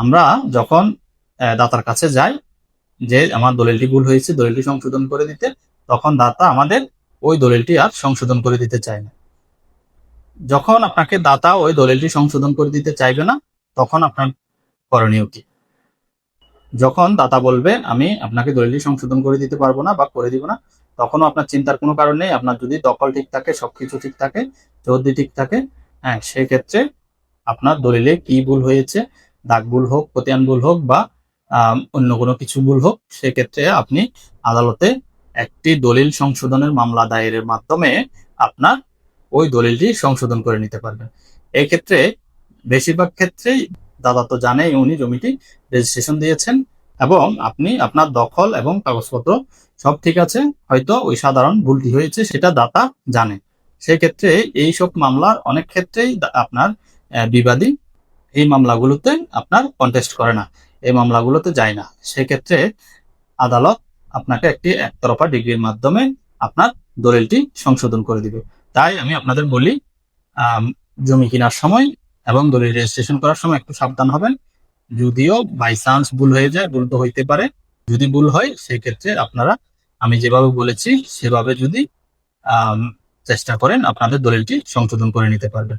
আমরা যখন দাতার কাছে যাই যে আমার দলিলটি ভুল হয়েছে, দলিলটি সংশোধন করে দিতে, তখন দাতা আমাদের ওই দলিলটি আর সংশোধন করে দিতে চায় না। যখন আপনাকে দাতা ওই দলিলটি সংশোধন করে দিতে চাইবে না, তখন আপনার করণীয় কি? যখন দাতা বলবে আমি আপনাকে দলিলটি সংশোধন করে দিতে পারবো না বা করে দিব না, তখনও আপনার চিন্তার কোনো কারণ নেই। আপনার যদি দখল ঠিক থাকে, সবকিছু ঠিক থাকে, চৌহদ্দি ঠিক থাকে, হ্যাঁ, সেক্ষেত্রে আপনার দলিলে কি ভুল হয়েছে, দাগ ভুল হোক, খতিয়ান ভুল হোক বা অন্য কোনো কিছু ভুল হোক, সেক্ষেত্রে আপনি আদালতে একটি দলিল সংশোধনের মামলা দায়েরের মাধ্যমে আপনার ওই দলিলটি সংশোধন করে নিতে পারবেন। এই ক্ষেত্রে বেশিরভাগ ক্ষেত্রেই দাদা তো জানেই উনি জমিটি রেজিস্ট্রেশন দিয়েছেন এবং আপনি আপনার দখল এবং কাগজপত্র সব ঠিক আছে, হয়তো ওই সাধারণ ভুলটি হয়েছে সেটা দাতা জানে। সেক্ষেত্রে এইসব মামলার অনেক ক্ষেত্রেই আপনার বিবাদী এই মামলাগুলোতে আপনার কন্টেস্ট করে না, এই মামলাগুলোতে যায় না। সেক্ষেত্রে আদালত আপনাকে একটি একতরফা ডিগ্রির মাধ্যমে আপনার দলিলটি সংশোধন করে দিবে। তাই আমি আপনাদের বলি, জমি কেনার সময় এবং দলিল রেজিস্ট্রেশন করার সময় একটু সাবধান হবেন। যদিও বাই চান্স ভুল হয়ে যায়, ভুল তো হইতে পারে, যদি ভুল হয় সেক্ষেত্রে আপনারা আমি যেভাবে বলেছি সেভাবে যদি চেষ্টা করেন আপনাদের দলিলটি সংশোধন করে নিতে পারবেন।